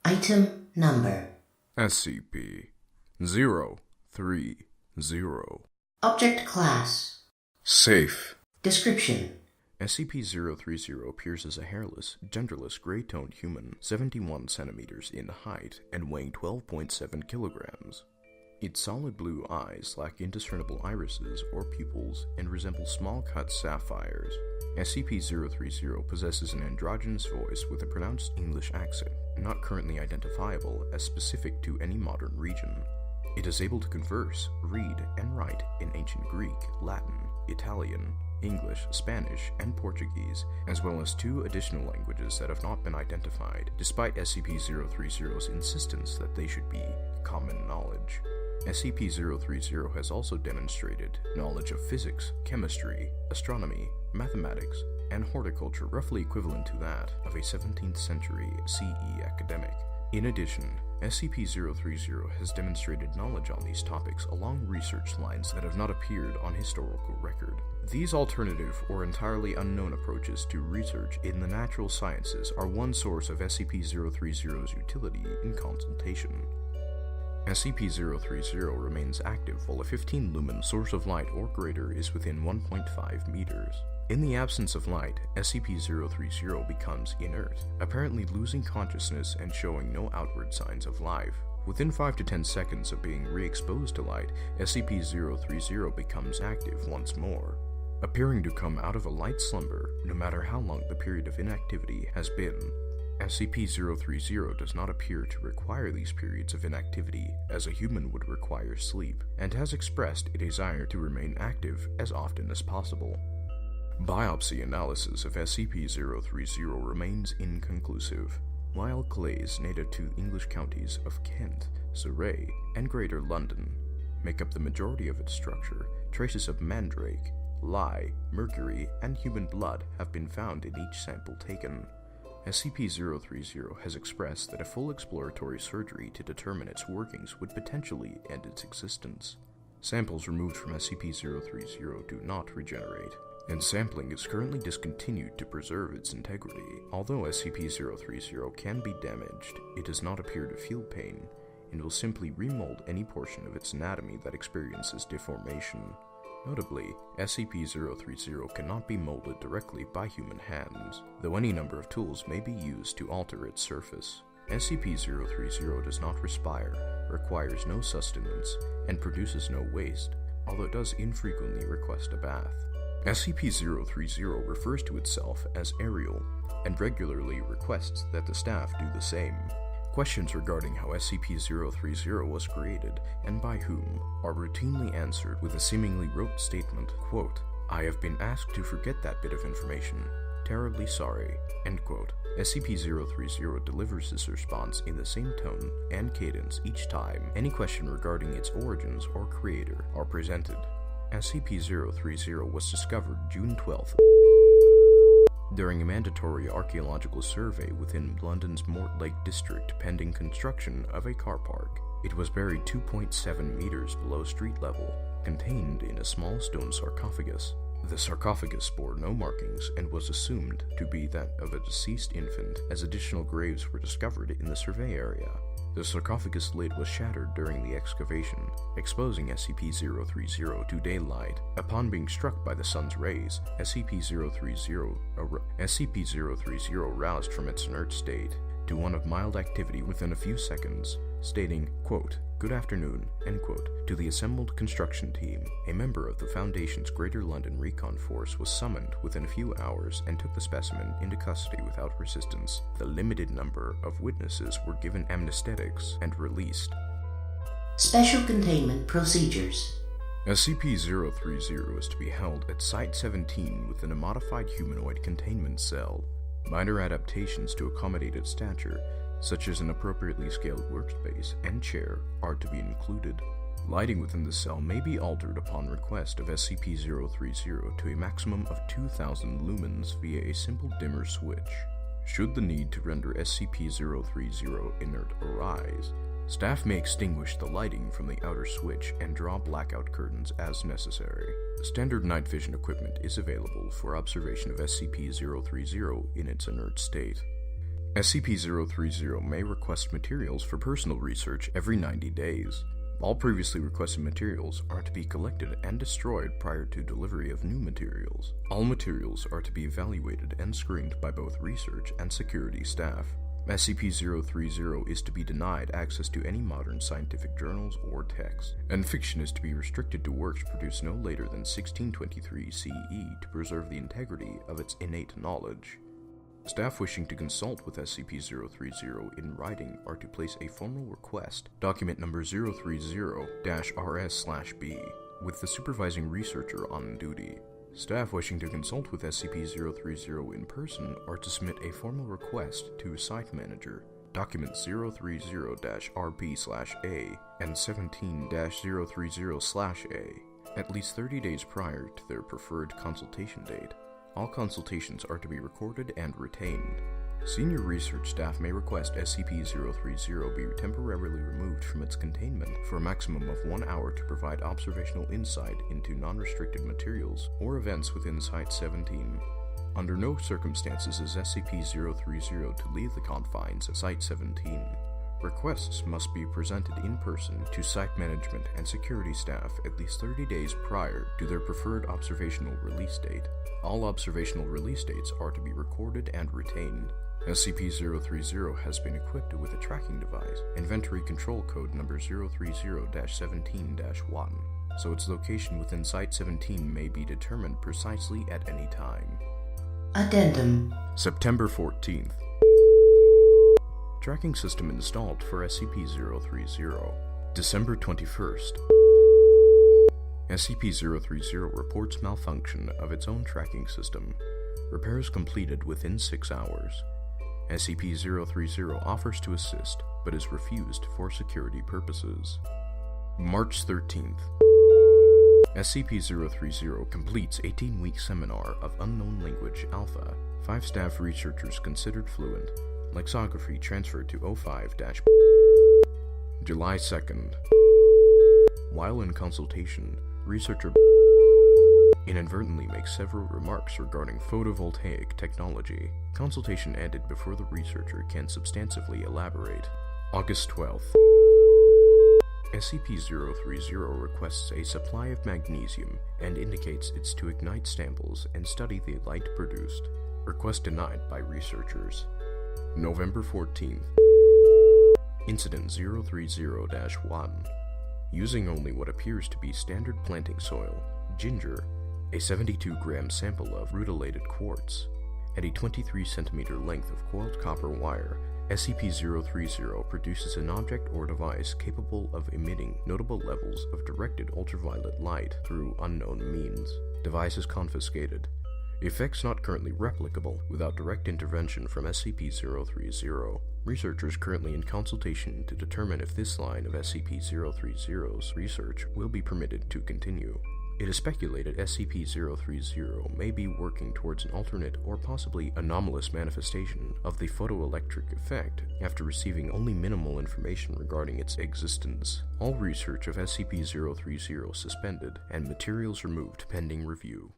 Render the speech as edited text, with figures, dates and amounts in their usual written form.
Item Number SCP-030. Object Class Safe. Description: SCP-030 appears as a hairless, genderless, gray-toned human, 71 centimeters in height and weighing 12.7 kilograms. Its solid blue eyes lack indiscernible irises or pupils and resemble small-cut sapphires. SCP-030 possesses an androgynous voice with a pronounced English accent, not currently identifiable as specific to any modern region. It is able to converse, read, and write in Ancient Greek, Latin, Italian, English, Spanish, and Portuguese, as well as 2 additional languages that have not been identified, despite SCP-030's insistence that they should be common knowledge. SCP-030 has also demonstrated knowledge of physics, chemistry, astronomy, mathematics, and horticulture roughly equivalent to that of a 17th century CE academic. In addition, SCP-030 has demonstrated knowledge on these topics along research lines that have not appeared on historical record. These alternative or entirely unknown approaches to research in the natural sciences are one source of SCP-030's utility in consultation. SCP-030 remains active while a 15-lumen source of light or greater is within 1.5 meters. In the absence of light, SCP-030 becomes inert, apparently losing consciousness and showing no outward signs of life. Within 5 to 10 seconds of being re-exposed to light, SCP-030 becomes active once more, appearing to come out of a light slumber, no matter how long the period of inactivity has been. SCP-030 does not appear to require these periods of inactivity, as a human would require sleep, and has expressed a desire to remain active as often as possible. Biopsy analysis of SCP-030 remains inconclusive. Wild clays native to English counties of Kent, Surrey, and Greater London make up the majority of its structure. Traces of mandrake, lye, mercury, and human blood have been found in each sample taken. SCP-030 has expressed that a full exploratory surgery to determine its workings would potentially end its existence. Samples removed from SCP-030 do not regenerate, and sampling is currently discontinued to preserve its integrity. Although SCP-030 can be damaged, it does not appear to feel pain, and will simply remold any portion of its anatomy that experiences deformation. Notably, SCP-030 cannot be molded directly by human hands, though any number of tools may be used to alter its surface. SCP-030 does not respire, requires no sustenance, and produces no waste, although it does infrequently request a bath. SCP-030 refers to itself as Ariel, and regularly requests that the staff do the same. Questions regarding how SCP-030 was created, and by whom, are routinely answered with a seemingly rote statement, quote, "I have been asked to forget that bit of information. Terribly sorry," end quote. SCP-030 delivers this response in the same tone and cadence each time any question regarding its origins or creator are presented. SCP-030 was discovered June 12th. During a mandatory archaeological survey within London's Mortlake district pending construction of a car park. It was buried 2.7 meters below street level, contained in a small stone sarcophagus. The sarcophagus bore no markings and was assumed to be that of a deceased infant, as additional graves were discovered in the survey area. The sarcophagus lid was shattered during the excavation, exposing SCP-030 to daylight. Upon being struck by the sun's rays, SCP-030 roused from its inert state to one of mild activity within a few seconds, stating, quote, "Good afternoon," end quote, to the assembled construction team. A member of the Foundation's Greater London Recon Force was summoned within a few hours and took the specimen into custody without resistance. The limited number of witnesses were given amnesthetics and released. Special Containment Procedures. SCP-030 is to be held at Site-17 within a modified humanoid containment cell. Minor adaptations to accommodate its stature, such as an appropriately scaled workspace and chair, are to be included. Lighting within the cell may be altered upon request of SCP-030 to a maximum of 2,000 lumens via a simple dimmer switch. Should the need to render SCP-030 inert arise, staff may extinguish the lighting from the outer switch and draw blackout curtains as necessary. Standard night vision equipment is available for observation of SCP-030 in its inert state. SCP-030 may request materials for personal research every 90 days. All previously requested materials are to be collected and destroyed prior to delivery of new materials. All materials are to be evaluated and screened by both research and security staff. SCP-030 is to be denied access to any modern scientific journals or texts, and fiction is to be restricted to works produced no later than 1623 CE to preserve the integrity of its innate knowledge. Staff wishing to consult with SCP-030 in writing are to place a formal request, document number 030-RS/B, with the supervising researcher on duty. Staff wishing to consult with SCP-030 in person are to submit a formal request to Site Manager, document 030-RP/A and 17-030/A, at least 30 days prior to their preferred consultation date. All consultations are to be recorded and retained. Senior research staff may request SCP-030 be temporarily removed from its containment for a maximum of 1 hour to provide observational insight into non-restricted materials or events within Site-17. Under no circumstances is SCP-030 to leave the confines of Site-17. Requests must be presented in person to site management and security staff at least 30 days prior to their preferred observational release date. All observational release dates are to be recorded and retained. SCP-030 has been equipped with a tracking device, Inventory Control Code number 030-17-1, so its location within Site-17 may be determined precisely at any time. Addendum. September 14th. Tracking system installed for SCP-030. December 21st. SCP-030 reports malfunction of its own tracking system. Repairs completed within 6 hours. SCP-030 offers to assist, but is refused for security purposes. March 13th. SCP-030 completes 18-week seminar of Unknown Language Alpha. 5 staff researchers considered fluent. Lexicography transferred to 05- July 2nd. While in consultation, researcher inadvertently makes several remarks regarding photovoltaic technology. Consultation ended before the researcher can substantively elaborate. August 12th. SCP-030 requests a supply of magnesium and indicates it's to ignite samples and study the light produced. Request denied by researchers. November 14th. Incident 030-1. Using only what appears to be standard planting soil, ginger, a 72-gram sample of rutilated quartz, and a 23-centimeter length of coiled copper wire, SCP-030 produces an object or device capable of emitting notable levels of directed ultraviolet light through unknown means. Device is confiscated. Effects not currently replicable without direct intervention from SCP-030. Researchers currently in consultation to determine if this line of SCP-030's research will be permitted to continue. It is speculated SCP-030 may be working towards an alternate or possibly anomalous manifestation of the photoelectric effect after receiving only minimal information regarding its existence. All research of SCP-030 suspended and materials removed pending review.